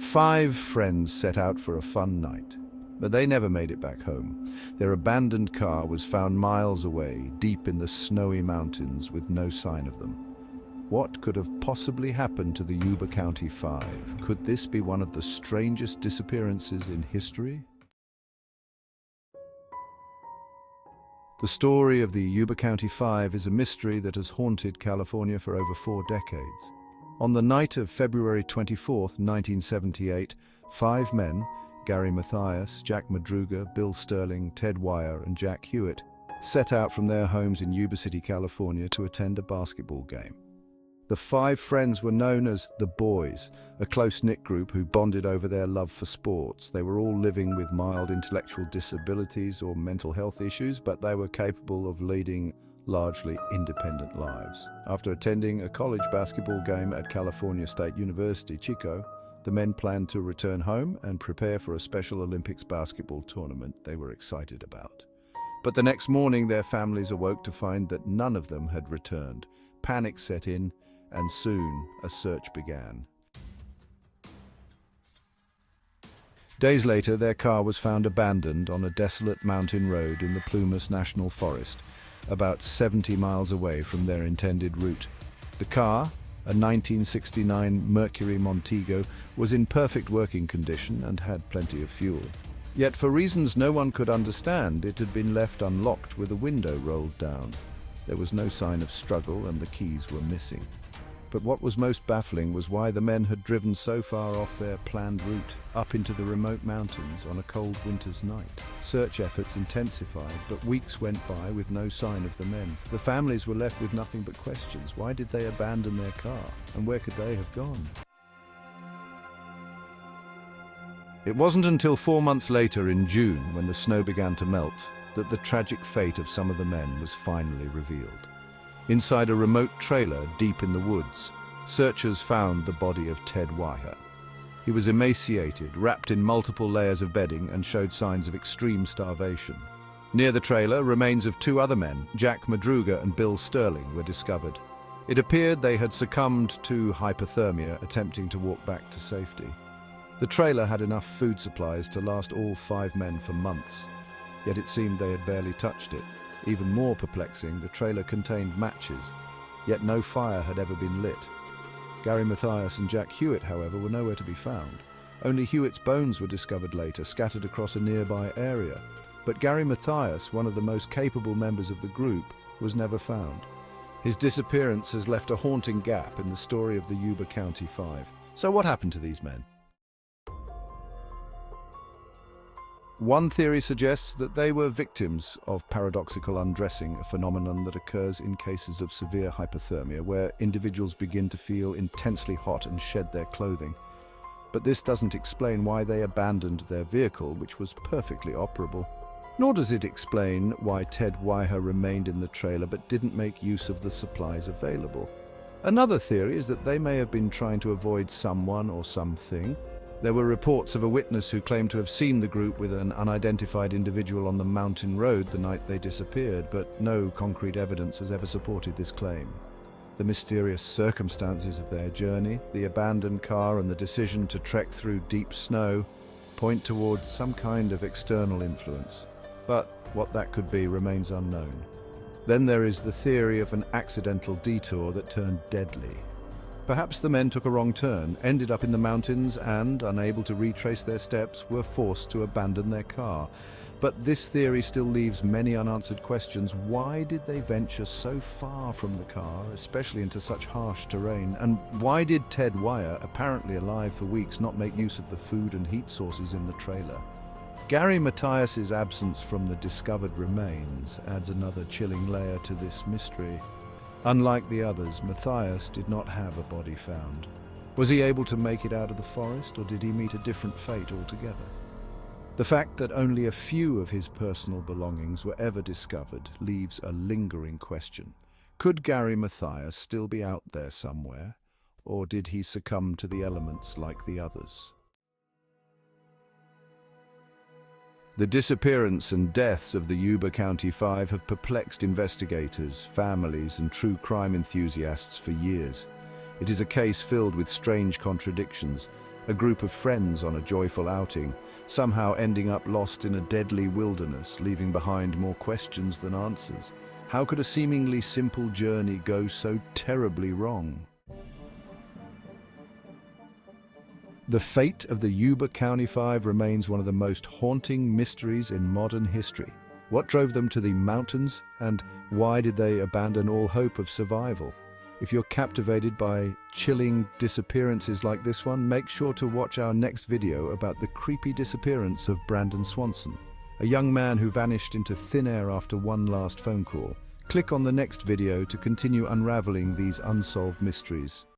Five friends set out for a fun night, but they never made it back home. Their abandoned car was found miles away, deep in the snowy mountains, with no sign of them. What could have possibly happened to the Yuba County Five? Could this be one of the strangest disappearances in history? The story of the Yuba County Five is a mystery that has haunted California for over 4 decades. On the night of February 24, 1978, 5 men, Gary Mathias, Jack Madruga, Bill Sterling, Ted Wire, and Jack Hewitt, set out from their homes in Yuba City, California to attend a basketball game. The 5 friends were known as the Boys, a close-knit group who bonded over their love for sports. They were all living with mild intellectual disabilities or mental health issues, but they were capable of leading largely independent lives. After attending a college basketball game at California State University, Chico, the men planned to return home and prepare for a Special Olympics basketball tournament they were excited about. But the next morning, their families awoke to find that none of them had returned. Panic set in, and soon a search began. Days later, their car was found abandoned on a desolate mountain road in the Plumas National Forest, about 70 miles away from their intended route. The car, a 1969 Mercury Montego, was in perfect working condition and had plenty of fuel. Yet for reasons no one could understand, it had been left unlocked with a window rolled down. There was no sign of struggle and the keys were missing. But what was most baffling was why the men had driven so far off their planned route, up into the remote mountains on a cold winter's night. Search efforts intensified, but weeks went by with no sign of the men. The families were left with nothing but questions. Why did they abandon their car? And where could they have gone? It wasn't until 4 months later, in June, when the snow began to melt, that the tragic fate of some of the men was finally revealed. Inside a remote trailer deep in the woods, searchers found the body of Ted Wire. He was emaciated, wrapped in multiple layers of bedding, and showed signs of extreme starvation. Near the trailer, remains of 2 other men, Jack Madruga and Bill Sterling, were discovered. It appeared they had succumbed to hypothermia, attempting to walk back to safety. The trailer had enough food supplies to last all 5 men for months, yet it seemed they had barely touched it. Even more perplexing, the trailer contained matches, yet no fire had ever been lit. Gary Mathias and Jack Hewitt, however, were nowhere to be found. Only Hewitt's bones were discovered later, scattered across a nearby area. But Gary Mathias, one of the most capable members of the group, was never found. His disappearance has left a haunting gap in the story of the Yuba County Five. So what happened to these men? One theory suggests that they were victims of paradoxical undressing, a phenomenon that occurs in cases of severe hypothermia, where individuals begin to feel intensely hot and shed their clothing. But this doesn't explain why they abandoned their vehicle, which was perfectly operable. Nor does it explain why Ted Wire remained in the trailer but didn't make use of the supplies available. Another theory is that they may have been trying to avoid someone or something. There were reports of a witness who claimed to have seen the group with an unidentified individual on the mountain road the night they disappeared, but no concrete evidence has ever supported this claim. The mysterious circumstances of their journey, the abandoned car, and the decision to trek through deep snow point towards some kind of external influence. But what that could be remains unknown. Then there is the theory of an accidental detour that turned deadly. Perhaps the men took a wrong turn, ended up in the mountains, and, unable to retrace their steps, were forced to abandon their car. But this theory still leaves many unanswered questions. Why did they venture so far from the car, especially into such harsh terrain? And why did Ted Wire, apparently alive for weeks, not make use of the food and heat sources in the trailer? Gary Mathias's absence from the discovered remains adds another chilling layer to this mystery. Unlike the others, Mathias did not have a body found. Was he able to make it out of the forest, or did he meet a different fate altogether? The fact that only a few of his personal belongings were ever discovered leaves a lingering question. Could Gary Mathias still be out there somewhere, or did he succumb to the elements like the others? The disappearance and deaths of the Yuba County Five have perplexed investigators, families, and true crime enthusiasts for years. It is a case filled with strange contradictions, A group of friends on a joyful outing, somehow ending up lost in a deadly wilderness, leaving behind more questions than answers. How could a seemingly simple journey go so terribly wrong? The fate of the Yuba County Five remains one of the most haunting mysteries in modern history. What drove them to the mountains, and why did they abandon all hope of survival? If you're captivated by chilling disappearances like this one, make sure to watch our next video about the creepy disappearance of Brandon Swanson, a young man who vanished into thin air after one last phone call. Click on the next video to continue unraveling these unsolved mysteries.